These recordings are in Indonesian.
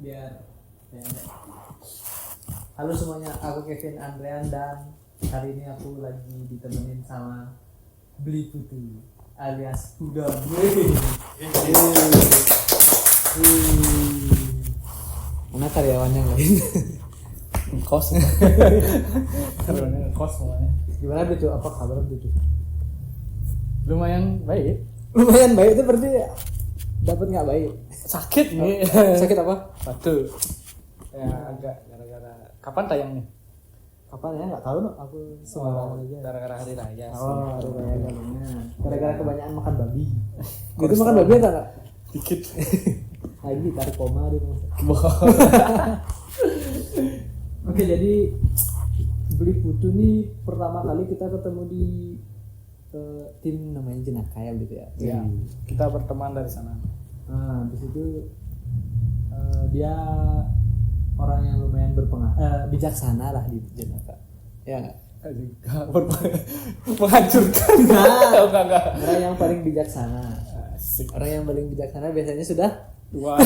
biar halo semuanya, aku Kevin Andrean dan hari ini aku lagi ditemenin sama Beli Putu alias Kuda. Mana karyawan yang lain? Kos. Karyawannya kos semuanya. Gimana Beli? Apa kabar Beli? Lumayan baik. Lumayan baik itu berarti dapat nggak baik? Sakit nih. Sakit apa? Batu. Ya agak gara-gara kapan tayangnya? Kapan ya? Nggak tahu no. Aku sembarangan aja. Gara-gara hari raya. Oh, hari raya galanya. Gara-gara kebanyakan makan babi. Itu makan babi atau nggak? Dikit. Lagi tarik koma dia. Oke, jadi Beli Putu nih pertama kali kita ketemu di tim namanya Jenaka ya gitu ya. Iya. Kita berteman dari sana. Nah, di situ dia orang yang lumayan bijaksana lah di Jenaka. Ya nggak? Menghancurkan. Enggak. Orang yang paling bijaksana. Asik. Orang yang paling bijaksana biasanya sudah Wah.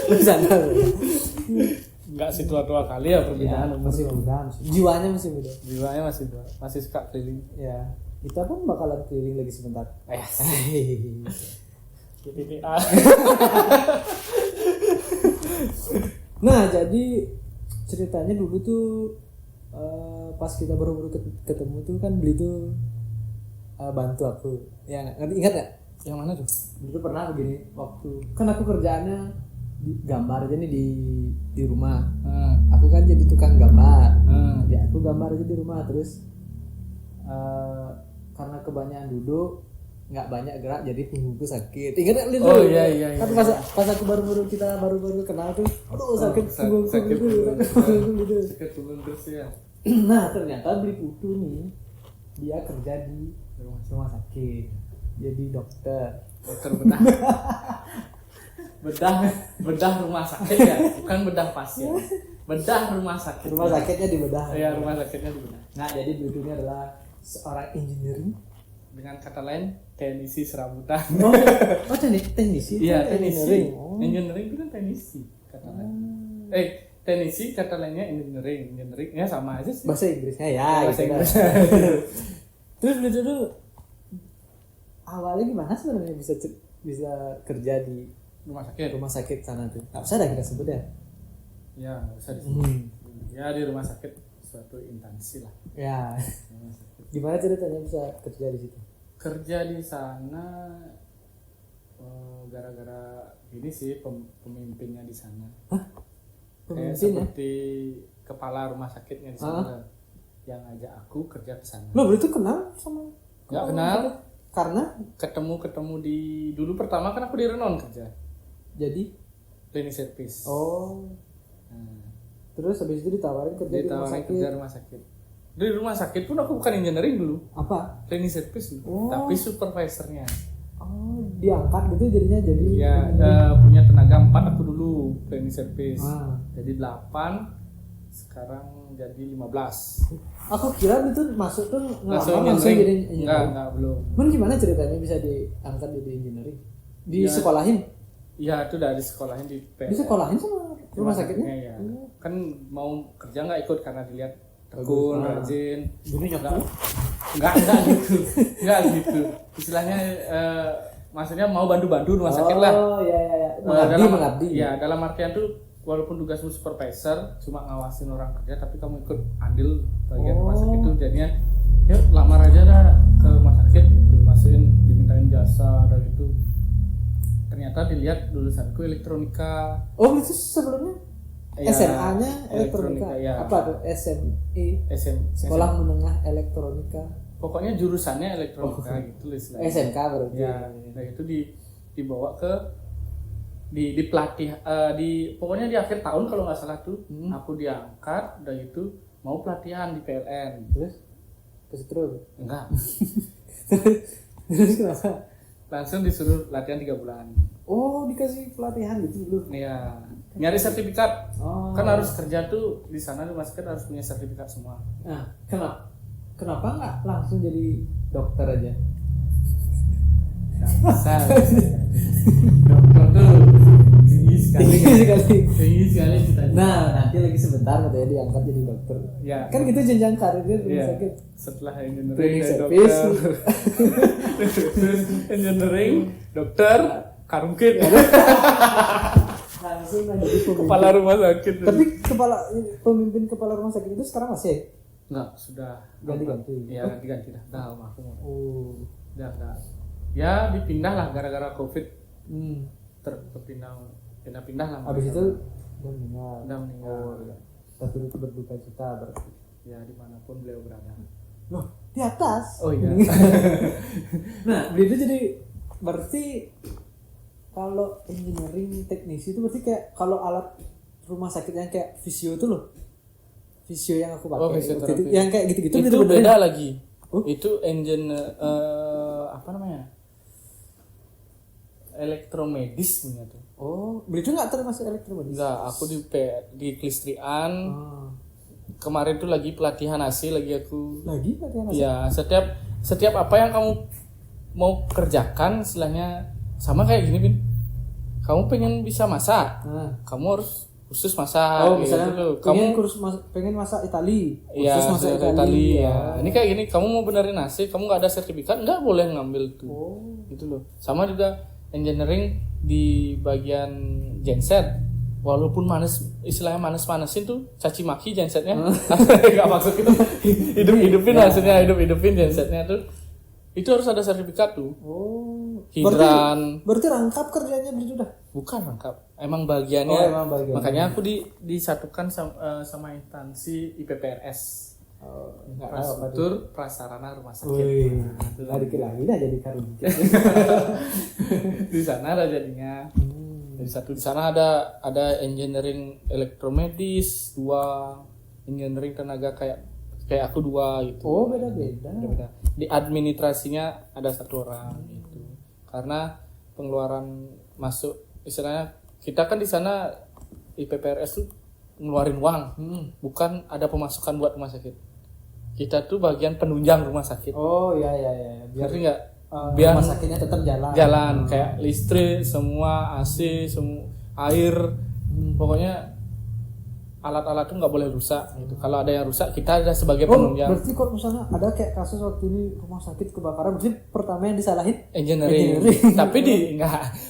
bijaksana. Enggak sih tua-tua kali ya perbedaan umur. Masih muda, jiwanya masih muda. Jiwanya masih tua. Masih suka keliling. Ya, kita pun bakalan keliling lagi sebentar. Nah, jadi ceritanya dulu tuh pas kita baru ketemu tuh kan Beli tuh bantu aku. Ya, ingat nggak? Yang mana tuh? Dulu pernah begini waktu kan aku kerjaannya gambar aja nih di rumah. Aku kan jadi tukang gambar. Ya, aku gambar aja di rumah terus karena kebanyakan duduk nggak banyak gerak jadi punggungku sakit. Ingat nggak Lin? Oh iya. Kan pas aku baru kenal tuh, aduh sakit punggungku sakit gitu. Sakit punggung terus ya. Nah ternyata Beli Putu nih dia kerja di rumah sakit jadi dokter bedah rumah sakit ya, bukan bedah pasien. Bedah rumah sakit. Rumah sakitnya dibedah. Iya, rumah sakitnya dibedah. Nah, jadi Beli Putu ini adalah seorang engineering. Dengan kata lain, teknisi serabutan. Oh teknisi? Iya, teknisi. Oh. Engineering itu kan teknisi kata lain. Teknisi kata lainnya engineering. Engineeringnya sama aja sih. Bahasa Inggrisnya ya. Bahasa gitu Inggris. kan. Terus Beli Putu awalnya gimana sebenarnya bisa kerja di rumah sakit sana tuh? Nggak usah dah kita sebut ya. Ya, nggak usah disebut. Ya, di rumah sakit suatu instansi lah. Ya. Gimana ceritanya bisa kerja di situ? Kerja di sana gara-gara ini sih pemimpinnya di sana. Hah? Kayak seperti kepala rumah sakitnya di sana yang ngajak aku kerja ke sana. Lo berarti kenal sama? Nggak kenal. Karena ketemu di dulu pertama kan aku di Renon kerja. Jadi Cleaning service. Oh. Terus habis itu ditawarin kerja di rumah sakit. Di rumah sakit pun aku bukan engineering dulu. Apa? Cleaning service dulu. Oh. Tapi supervisornya. Oh, diangkat gitu jadinya jadi. Ya, punya tenaga 4 aku dulu cleaning service. Jadi 8, sekarang jadi 15. Aku kira itu masuk tuh langsung jadi engineering. Enggak, belum. Men gimana ceritanya bisa diangkat jadi engineering? Di sekolahin? Iya, itu dari sekolahin di PLN. Di sekolahin sama rumah sakitnya? Ya. Kan mau kerja nggak ikut karena dilihat tekun, rajin. Enggak gitu. Istilahnya maksudnya mau bantu-bantu rumah sakit lah. Oh iya. Mengabdi. Ya, dalam artian tuh walaupun tugasmu supervisor cuma ngawasin orang kerja tapi kamu ikut andil bagian rumah sakit itu jadinya yuk lamar aja dah ke rumah sakit gitu, masukin dimintain jasa dan itu ternyata dilihat lulusanku elektronika. Oh itu sebelumnya ya, SMA-nya elektronika ya. Apa tuh Sekolah Menengah Elektronika. Pokoknya jurusannya elektronika gitu istilahnya. SMK berarti. Ya, nah itu dibawa ke di pelatih pokoknya di akhir tahun kalau nggak salah tuh aku diangkat dan itu mau pelatihan di PLN. Terus kesetrum? Enggak. Terus kenapa? Langsung disuruh latihan 3 bulan. Oh, dikasih pelatihan gitu dulu. Iya. Nyari sertifikat. Oh. Kan harus kerja tuh di sana rumah sakit harus punya sertifikat semua. Nah, kenapa nggak langsung jadi dokter aja? Nggak bisa. Dokter tuh tinggi sekali kan. Tinggi sekali cita-cita. Nah, nanti lagi sebentar katanya diangkat jadi dokter. Ya. Kan gitu jenjang karirnya rumah Iya. sakit. Setelah engineering Training dan service. dokter. Engineering, dokter, karungkit. Langsung aja jadi pemimpin. Kepala rumah sakit. Tapi pemimpin kepala rumah sakit itu sekarang masih? Enggak, sudah Ganti-ganti. Ya, ganti-ganti dah. Dah lama aku. Oh. Dah. Ya, dipindah lah gara-gara Covid. Hmm. Pindah-pindah lah. Habis itu udah meninggal. Udah meninggal. Oh, iya. Tapi itu berduka cita berarti. Ya, dimanapun beliau berada. Loh, di atas. Oh iya. Nah, itu jadi berarti kalau engineering teknisi itu berarti kayak kalau alat rumah sakit yang kayak visio itu loh. Visio yang aku pakai. Oh, fisioterapi. Waktu itu, yang kayak gitu-gitu Itu bener-bener. beda lagi. Oh? Itu engine apa namanya? Elektromedis punya tuh. Oh, itu enggak termasuk elektromedis. Enggak, aku di kelistrikan. Oh. Kemarin tuh lagi pelatihan AC lagi aku. Lagi latihan Ya, setiap apa yang kamu mau kerjakan istilahnya sama kayak gini, Bin. Kamu pengen bisa masak, Nah. kamu harus khusus masak. Oh, gitu misalnya loh. pengen Kamu pengen masak Itali. ya Khusus masak Itali Ya. ya. Ini kayak gini, kamu mau benerin AC, kamu nggak ada sertifikat, nggak boleh ngambil tuh. Oh. Gitu loh. Sama juga engineering di bagian genset. Walaupun istilahnya manesin tuh caci maki gensetnya. Enggak maksud itu. Hidup-hidupin maksudnya, hidup-hidupin gensetnya tuh. Itu harus ada sertifikat tuh. Oh. Hidran. Berarti rangkap kerjanya begitu dah. Bukan lengkap. Emang bagiannya. Oh, emang bagiannya. Makanya aku disatukan sama instansi IPPRS. Oh, enggak tahu apa tuh. Infrastruktur Prasarana Rumah Sakit. Wih, Nah, nah, dikit lagi dah jadi karunja. Di sana ada jadinya. Jadi satu di sana ada engineering elektromedis, 2 engineering tenaga kayak aku 2 gitu. Oh, beda-beda. Beda-beda. Di administrasinya ada 1 orang gitu. Karena pengeluaran masuk istilahnya kita kan di sana IPPRS tuh ngeluarin uang, bukan ada pemasukan buat rumah sakit. Kita tuh bagian penunjang rumah sakit. Oh, iya. Biar Ngerti nggak? biar rumah sakitnya tetap jalan. Kayak listrik semua, AC semua, air, pokoknya alat-alat tuh nggak boleh rusak gitu. Kalau ada yang rusak kita ada sebagai penunjang. Berarti kalau misalnya ada kayak kasus waktu ini rumah sakit kebakaran, berarti pertama yang disalahin Engineering. Tapi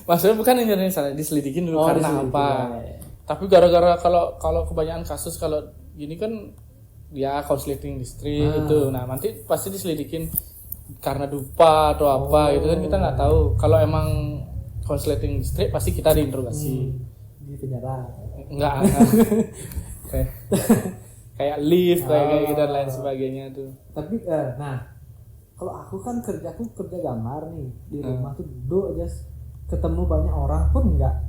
maksudnya bukan engineering, salah diselidikin dulu karena diselidikin, apa. ya. Tapi gara-gara kalau kebanyakan kasus kalau gini kan ya konsleting listrik itu. Nah, nanti pasti diselidikin karena dupa atau apa gitu kan kita nggak tahu. Kalau emang konsleting listrik pasti kita diinterogasi. Di penjara. Enggak. kayak lift kayak gitu dan lain sebagainya tuh. Tapi nah, kalau aku kan kerja gambar nih di rumah tuh duduk aja ketemu banyak orang pun enggak.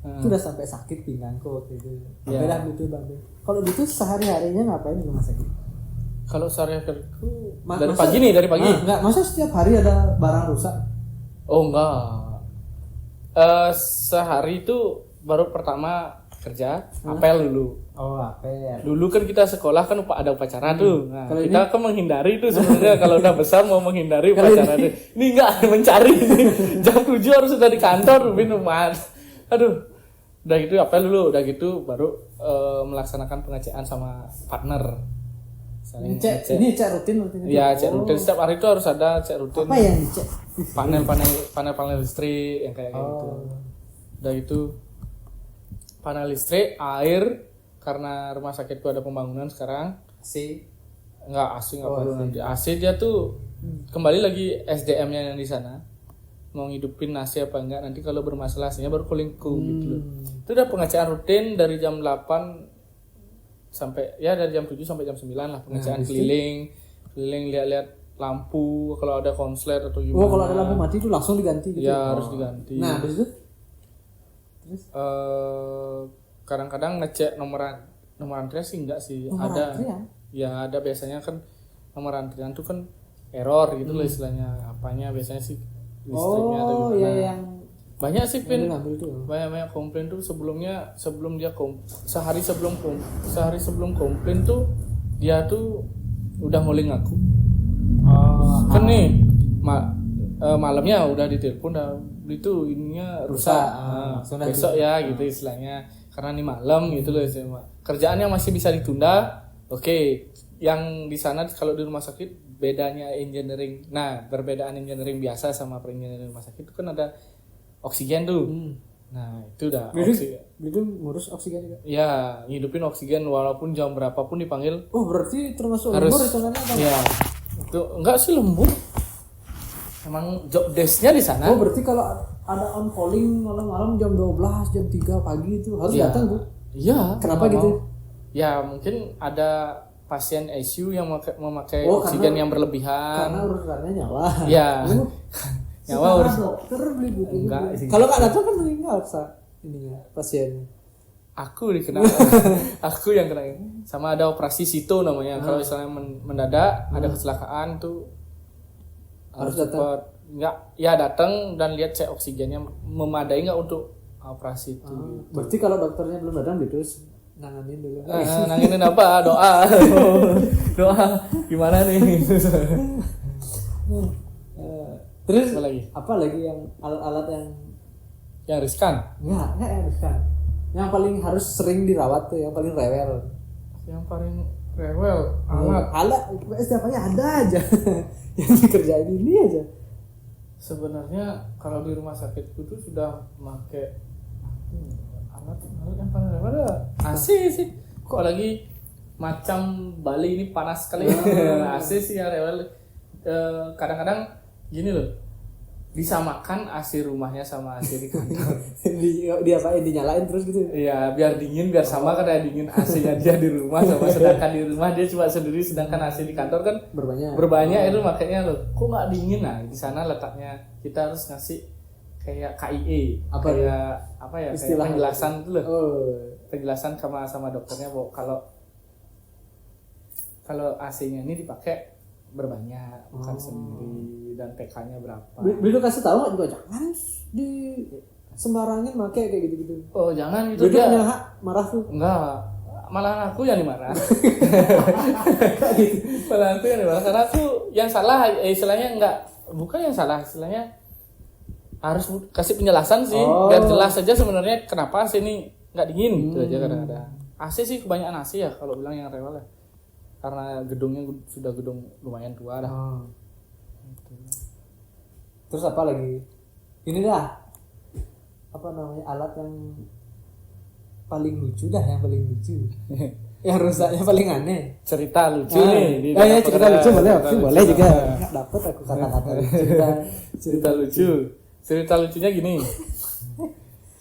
Itu udah sampai sakit pinggangku waktu itu. Sampai dah gitu Bang. Kalau gitu sehari-harinya ngapain di rumah sakit? Kalau sehari-hariku dari masa, pagi. Enggak, masa setiap hari ada barang rusak? Oh enggak. Sehari itu baru pertama kerja apel dulu. Oh, apel. Dulu kan kita sekolah kan ada upacara tuh. Nah, Kalau kita kan menghindari itu sebenarnya kalau udah besar mau menghindari upacara itu. Ini enggak mencari. Jam 7 harus sudah di kantor minuman. Aduh. Udah gitu apel dulu, udah gitu baru melaksanakan pengecekan sama partner. Ini cek rutin. Iya, cek rutin. Setiap hari itu harus ada cek rutin. Apa yang dicek? Panel listrik yang kayak gitu. Udah itu panel listrik, air karena rumah sakitku ada pembangunan sekarang. Enggak perlu nanti. AC dia tuh kembali lagi SDM-nya yang di sana. Mau ngidupin AC apa enggak nanti kalau bermasalah AC-nya baru callingku gitu loh. Itu udah pengecekan rutin dari jam 8 sampai dari jam 7 sampai jam 9 lah pengecekan keliling lihat-lihat lampu kalau ada konslet atau gimana. Oh, kalau ada lampu mati itu langsung diganti gitu. Ya, harus diganti. Nah, habis itu terus kadang-kadang ngecek nomor antrian sih enggak sih. Antrian? Ya, ada biasanya kan nomor antrian tuh kan error gitu loh istilahnya. Apanya biasanya sih listriknya atau gimana. Iya yang banyak sih Pin. Banyak Komplain tuh sebelum dia sehari sebelum komplain tuh dia tuh udah nguling aku. Kan nih malamnya udah ditelepon itu ininya rusak. Besok ya gitu istilahnya. karena ini malam gitu loh SMA. Kerjaannya masih bisa ditunda. Oke, yang di sana kalau di rumah sakit bedanya engineering. Nah, perbedaan engineering biasa sama engineering rumah sakit itu kan ada oksigen tuh. Nah, itu udah oksigen. Itu ngurus oksigen juga. Ya, ngidupin oksigen walaupun jam berapapun dipanggil. Oh, berarti termasuk Harus. lembur hitungannya apa? Ya. Itu enggak sih lembur. Emang job desk-nya di sana. Oh, berarti kalau ada on calling malam-malam jam 12, jam 3 pagi itu harus Ya. datang tuh. Iya. Kenapa nggak gitu? mau. Ya, mungkin ada pasien ICU yang memakai Oh, oksigen karena- yang berlebihan. Karena urusannya nyawa. Iya. Lu Nyawa secara urus. dokter beli buku. Enggak sih. Kalau nggak datang kan meninggal ininya pasiennya. Aku dikena. Aku yang kena. Sama ada operasi sito namanya. Kalau misalnya mendadak ada kecelakaan tuh Harus datang. cepat. Enggak, ya datang dan lihat cek oksigennya memadai nggak untuk operasi itu. Berarti kalau dokternya belum datang terus nanganin dulu. Nanginin apa? Doa. Doa. Gimana nih? Terus Apa lagi? yang alat-alat yang Yang riskan. enggak yang riskan. Yang paling harus sering dirawat tuh, yang paling rewel. Yang paling rewel alat. Alat setiap hari ada aja yang dikerjain ini aja. Sebenarnya kalau di rumah sakitku tuh sudah pakai alat yang paling rewel ada AC sih. Kok lagi macam Bali ini panas sekali. AC sih yang rewel. Kadang-kadang gini loh. Disamakan AC rumahnya sama AC di kantor. Dia apain dinyalain terus gitu. Iya, biar dingin, biar sama kan kayak dingin AC-nya dia di rumah sama sedangkan di rumah dia cuma sendiri, sedangkan AC di kantor kan berbanyak itu makanya loh. Kok nggak dingin? Nah, di sana letaknya kita harus ngasih kayak KIE, Apa kayak apa ya? Istilah Kayak penjelasan itu loh. Oh. Penjelasan sama dokternya bahwa kalau AC-nya ini dipakai berbanyak, bukan sendiri, dan PK-nya berapa. Beliau kasih tahu nggak juga jangan di sembarangin make kayak gitu-gitu. Oh, jangan itu Beliau dia. punya hak marah tuh. Enggak, malah aku yang dimarah. Malah aku yang dimarah karena aku yang salah, istilahnya bukan yang salah, istilahnya harus kasih penjelasan sih, biar jelas saja sebenarnya kenapa AC ini nggak dingin, gitu aja kadang-kadang. AC sih kebanyakan AC ya kalau bilang yang rewel ya, karena gedungnya sudah gedung lumayan tua dah. Gitu. Terus apa lagi? Ini dah apa namanya alat yang paling lucu dah, yang paling lucu. Yang rusaknya paling aneh. Cerita lucu nih. Oh ya cerita lucu boleh, boleh juga. Nah. Nggak dapet aku kata-kata cerita lucu. Cerita lucunya gini.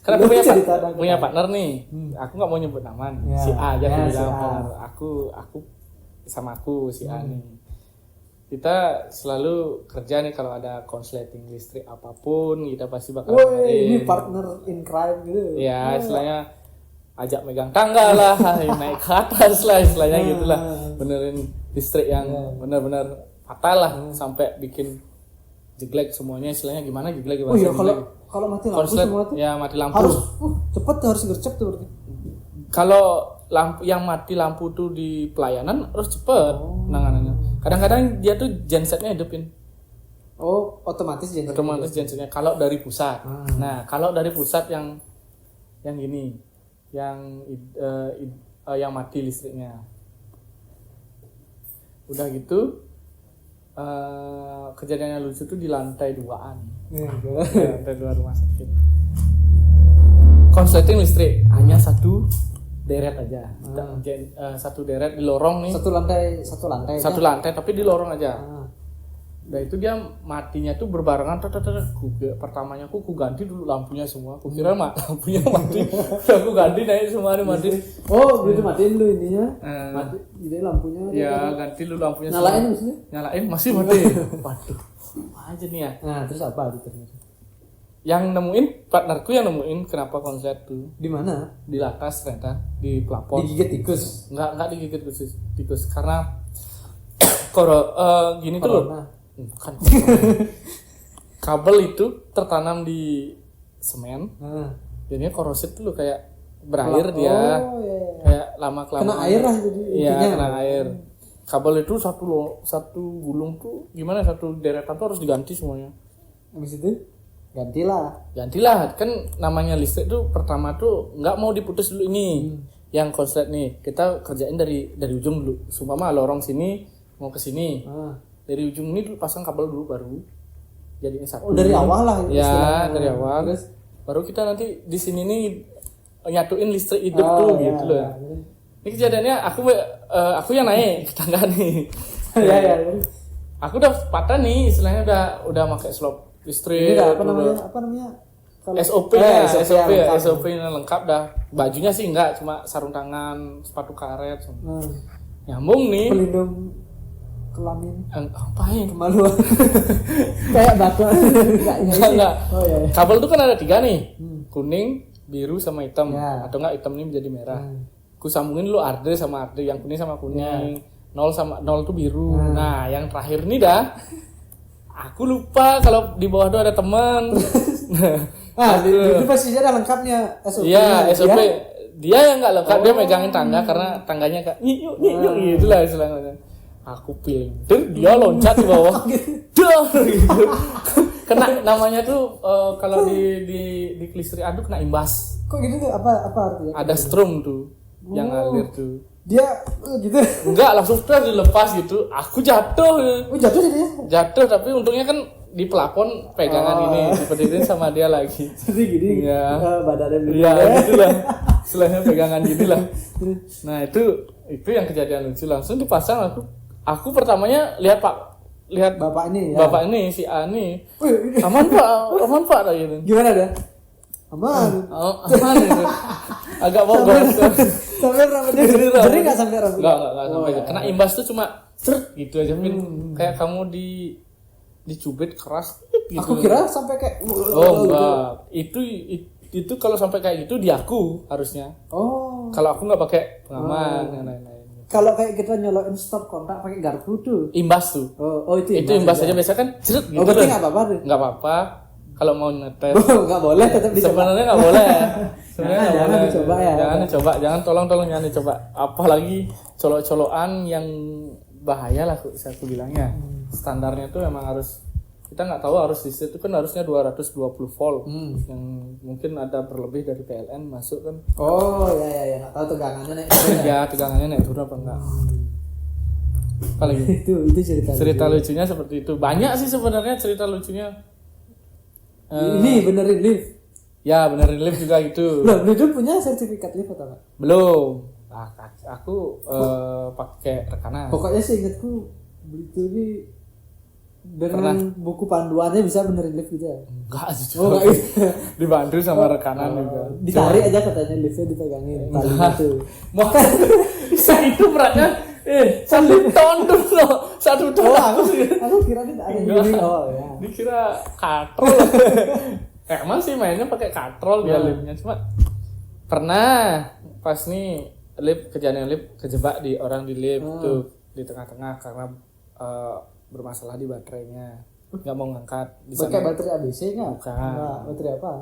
Karena aku punya partner nih. Aku nggak mau nyebut nama nih. Si A aja aku bilang partner. Aku sama aku si A nih. Kita selalu kerja nih kalau ada konsleting listrik apapun kita pasti bakal ini partner in crime gitu. Ya istilahnya ajak megang tangga lah, naik ke atas lah istilahnya gitulah, benerin listrik yang benar-benar fatal lah sampai bikin jeglek semuanya, istilahnya gimana jeglek gimana? Oh iya kalau mati lampu semua tuh ya mati lampu harus cepet harus gercep tuh berarti. Kalau lampu yang mati lampu tuh di pelayanan harus cepet penanganannya. Kadang-kadang dia tuh gensetnya hidupin. Oh otomatis gensetnya kalau dari pusat. Nah kalau dari pusat yang gini, yang mati listriknya. Udah gitu kejadiannya lucu tuh di lantai 2-an. Lantai 2 rumah sakit. Konsleting listrik hanya satu deret aja. Satu deret di lorong nih. Satu lantai tapi di lorong aja. Nah itu dia matinya tuh berbarengan. Pertamanya aku ganti dulu lampunya semua. Aku kira lampunya mati. Aku ganti naik semua nih mati. Oh begitu matiin dulu ininya. Mati jadi lampunya. Ya ganti dulu lampunya. Nyalain maksudnya? Nyalain masih mati. Waduh. Apa aja nih ya. Nah terus apa itu ternyata? Yang nemuin partnerku yang nemuin kenapa konslet tuh. Di mana? Di latas ternyata di pelapor. Digigit tikus. Enggak digigit tikus karena gini tuh loh. Bukan. Kabel itu tertanam di semen. Jadinya korosif tuh loh kayak berair dia. Kayak lama-kelamaan. Kena air lah jadi. Iya, kena air. Kabel itu satu gulung tuh gimana, satu deretan tuh harus diganti semuanya. Habis itu Gantilah. Kan namanya listrik tuh pertama tuh nggak mau diputus dulu ini. Yang konslet nih kita kerjain dari ujung dulu. Sumpama lorong sini mau ke sini. Dari ujung ini dulu pasang kabel dulu baru jadiin satu. Oh, dari awal lah ya istilahnya. dari awal. Terus Baru kita nanti di sini nih nyatuin listrik hidup tuh gitu loh. Ini kejadiannya aku yang naik ke tangga nih. ya. Aku udah patah nih, istilahnya udah pakai slop listrik. Ini apa namanya? Kalau SOP yang lengkap dah. Bajunya sih enggak, cuma sarung tangan, sepatu karet. Nyambung nih. Pelindung kelamin. Apa ya? Kemaluan. Kayak batu. Enggak. Oh iya. Kabel tuh kan ada 3 nih. Kuning, biru sama hitam. Ya. Atau enggak hitam ini menjadi merah. Ku sambungin dulu arde sama arde, yang kuning sama kuning. 0 tuh biru. Nah, yang terakhir nih dah. Aku lupa kalau di bawah tuh ada teman. Itu pasti ada lengkapnya SOP. Iya, SOP. Dia yang enggak lengkap, dia megangin tangga karena tangganya kayak yuk gitu lah istilahnya. Aku pilih. Dia loncat di bawah. Gitu. Kena namanya tuh kalau di listrik aduk kena imbas. Kok gitu tuh? Apa artinya? Ada strum tuh yang ngalir tuh. Dia gitu. Enggak, langsung dilepas gitu. Aku jatuh. Oh, jatuh jadinya. Jatuh, tapi untungnya kan di pelapon pegangan ini dipedirin sama dia lagi. Jadi gini. Iya. Badannya Iya, gitulah. Selainnya pegangan gini lah. Nah, itu yang kejadian lucu. Langsung dipasang aku pertamanya lihat bapak ini ya. Bapak ini si A nih. Aman Pak kayak gitu. Gimana dah? Aman. Aman gitu. Agak bogos. Sampai rambutnya jering enggak sampai rambut? Enggak sampai. Kena imbas tuh cuma gitu aja, kayak kamu dicubit keras gitu. Aku kira sampai kayak enggak. Itu kalau sampai kayak gitu di aku harusnya. Kalau aku enggak pakai pengaman yang lain-lain. Kalau kayak kita nyolokin stop kontak pakai garpu tuh. Imbas tuh. Itu imbas aja biasa kan ceret gitu. Berarti enggak apa-apa tuh. Enggak apa-apa. Kalau mau ngetes. Enggak boleh tetap dicoba. Sebenarnya enggak boleh. Jangan dicoba ya. Jangan dicoba, tolong jangan dicoba. Apalagi colok-colokan yang bahaya lah saya bilangnya. Standarnya tuh emang harus, kita nggak tahu harus listrik itu kan harusnya 220 volt. Yang mungkin ada berlebih dari PLN masuk kan. Ya nggak tahu tegangannya naik turun. Ya tegangannya naik turun apa enggak. Apalagi itu cerita lucunya seperti itu. Banyak sih sebenarnya cerita lucunya. Ini benerin lift. Ya benerin lift juga gitu. Loh, itu punya sertifikat lift atau enggak? Belum. Aku pakai rekanan. Pokoknya sih ingatku itu ini dengan buku panduannya bisa benerin lift gitu ya? Enggak sih. Enggak gitu. Dibantu sama rekanan juga. Ditarik aja katanya liftnya dipegangin tali itu. Makan itu beratnya 1 ton dulu. 1 ton. Aku kira tidak ada gini. Ya. Dikira katrol. Emang sih mainnya pakai katrol dia liftnya, cuma pernah pas nih kejadian lift kejebak di orang di lift tuh di tengah-tengah karena bermasalah di baterainya, nggak mau ngangkat. Pakai baterai ABC nggak? Bukan. Baterai apa?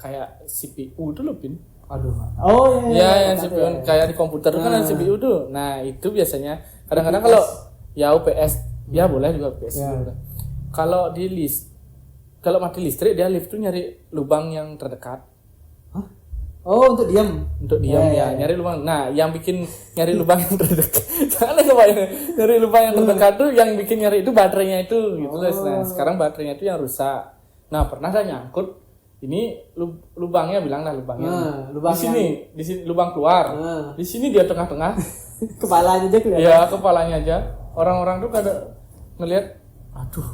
Kayak CPU tuh loh, Pin. Aduh. Ya yang CPU kayak di komputer kan ada CPU tuh. Nah itu biasanya kadang-kadang kalau ya UPS ya boleh juga UPS juga. Kalau kalau mati listrik dia lift tuh nyari lubang yang terdekat. Hah? Untuk diam. Untuk diam ya, nyari lubang. Nah, yang bikin nyari lubang yang terdekat. Jangan kebayang. Nyari lubang yang terdekat tuh yang bikin nyari itu baterainya itu gitu. Nah, sekarang baterainya itu yang rusak. Nah, pernah ada nyangkut ini lubangnya bilanglah lubangnya. Di sini lubang keluar. Di sini dia tengah-tengah. Kepalanya aja kelihatan. Iya, kepalanya aja. Orang-orang tuh kada ngelihat aduh.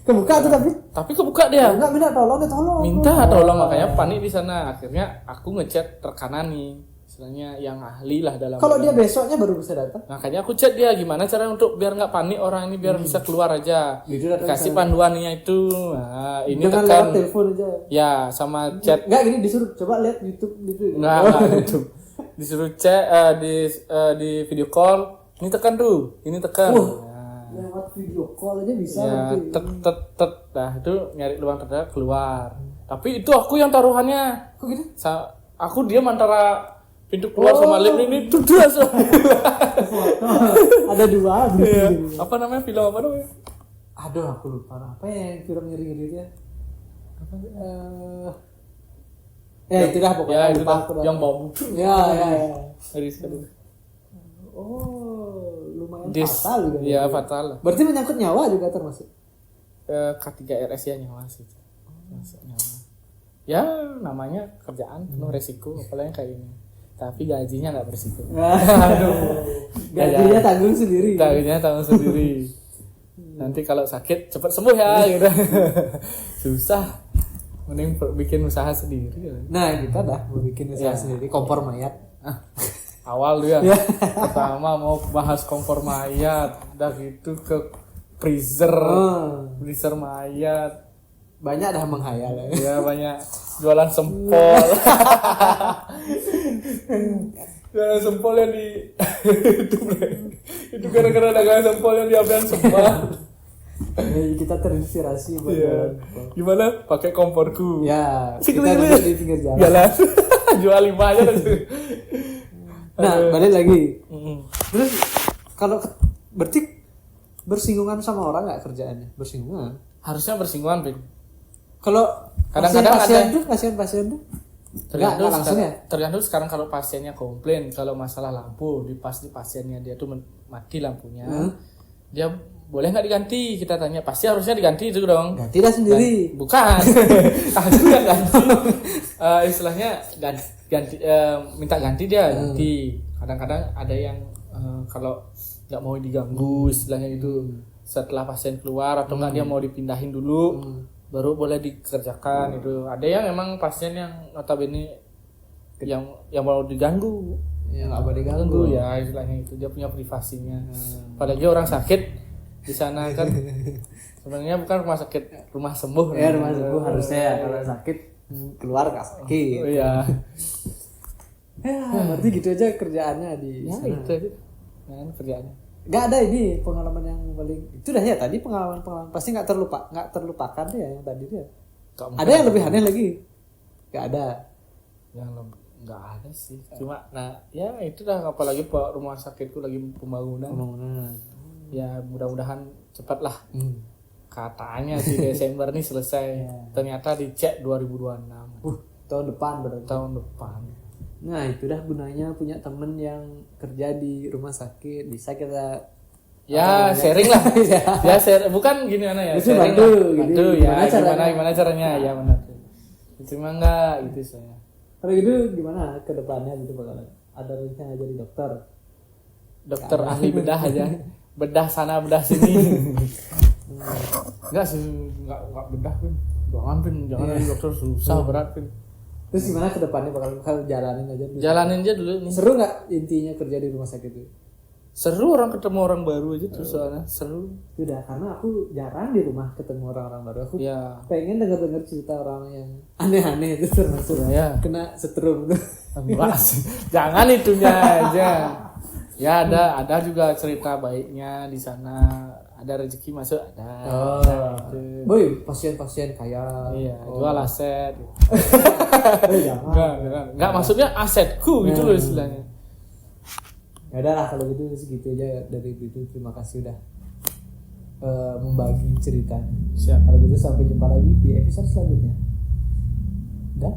Kebuka tuh tapi kebuka dia. Enggak minta tolong. Minta tolong makanya panik di sana. Akhirnya aku ngechat rekanan nih, istilahnya yang ahli lah dalam. Kalau dia besoknya baru bisa datang. Makanya aku chat dia gimana cara untuk biar nggak panik orang ini biar bisa keluar aja. Kasih panduannya itu. Nah, ini dengan tekan telepon aja. Ya, sama chat. Enggak gini disuruh coba lihat YouTube gitu. Enggak YouTube. Disuruh chat di video call. Ini tekan tuh. Ini tekan. Lewat video call aja bisa. Ya, nah itu nyari lubang terdekat keluar. Tapi itu aku yang taruhannya. Kok gitu? Aku diam antara pintu keluar sama lift ini tuh ada 2 iya. Apa namanya film apa namanya? Aduh aku lupa. Apa yang film ngiri-ngiri itu ya? Itu dah pokoknya. Ya itu lupa dah, aku dah. yang bau busuk. Ya. Aduh. Oh, lumayan Dis, fatal juga. ya fatal. Berarti menyangkut nyawa juga termasuk. K3RS ya nyawa sih. Masuk nyawa. Ya namanya kerjaan penuh resiko, apalagi kayak ini. Tapi gajinya nggak berisiko. Aduh. Gajinya tanggung sendiri. Gajinya tanggung sendiri. Nanti kalau sakit cepat sembuh ya gitu. Susah. Mending bikin usaha sendiri. Nah kita dah mau bikin usaha sendiri, kompor mayat. Awal tuh ya. Pertama mau bahas kompor mayat, udah gitu ke freezer mayat. Banyak dah menghayal. Ya banyak jualan sempol. Jualan sempol yang di itu gara-gara dagangan sempol yang diambil sempal. Kita terinspirasi buat Iya. Gimana? Pakai komporku. Ya, Si kita keliling. duduk di pinggir jalan. Jalan. Jual 5 aja tuh. Nah, balik lagi. Mm-mm. Terus kalau berarti bersinggungan sama orang nggak kerjaannya? Bersinggungan. Harusnya bersinggungan, Bin. Kalau Kadang-kadang pasien tuh Tergantung nggak langsung ya? Tergantung sekarang kalau pasiennya komplain kalau masalah lampu di pasiennya dia tuh mati lampunya. Dia boleh nggak diganti? Kita tanya, pasti harusnya diganti itu dong. Ganti dah sendiri. Bukan. Aku yang ganti. Istilahnya ganti minta ganti dia ganti. Kadang-kadang ada yang kalau nggak mau diganggu istilahnya itu setelah pasien keluar atau nggak dia mau dipindahin dulu baru boleh dikerjakan itu. Ada yang memang pasien yang notabene yang mau diganggu. Ya nggak boleh diganggu ya istilahnya itu dia punya privasinya. Apalagi orang sakit di sana kan sebenarnya bukan rumah sakit, rumah sembuh. Ya rumah sembuh harusnya ya, kalau sakit keluar nggak sakit. Oh, iya. Ya, berarti gitu aja kerjaannya di Ya sana. itu aja. Kan kerjaannya. Nggak ada ini pengalaman yang paling itu dah ya tadi pengalaman pasti nggak terlupakan ya yang tadi dia. Ada yang lebih aneh lagi? Nggak ada. Yang nggak ada sih. Cuma nah ya itu dah apalagi Pak rumah sakitku lagi pembangunan. Ya mudah-mudahan cepat lah. Katanya sih Desember nih selesai. Ternyata dicek 2026. Tahun depan berarti. Tahun depan. Nah itu dah gunanya punya temen yang kerja di rumah sakit, bisa kita ya sharing lah. Ya share bukan gini mana ya. Bisa Sharing bantu, lah. gitu. Bantu ya Gimana gimana caranya ya benar. Cuma enggak gitu saya. Kalau gitu gimana ke depannya gitu bakalan ada rencana jadi dokter? Dokter ahli bedah aja. Bedah sana bedah sini. Enggak sih, enggak bedah Pin. Jangan jadi dokter susah berat Pin. Terus gimana ke depannya bakal jalanin aja dulu? Jalanin aja dulu nih. Seru nggak intinya kerja di rumah sakit itu? Seru orang ketemu orang baru aja terus soalnya seru. Sudah karena aku jarang di rumah ketemu orang-orang baru. Aku Ya. pengen dengar cerita orang yang aneh-aneh itu termasuk Ya. kena setrum tuh. Enggak sih. Jangan itunya aja. Ya ada juga cerita baiknya di sana. Ada rezeki masuk ada. Gitu. Boy, pasien-pasien kaya. Iya, jual aset. Jangan. Enggak maksudnya asetku gitu loh istilahnya. Ya udah lah kalau gitu segitu aja dari itu. Terima kasih udah membagi ceritanya. Siap. Kalau gitu sampai jumpa lagi di episode selanjutnya. Dah.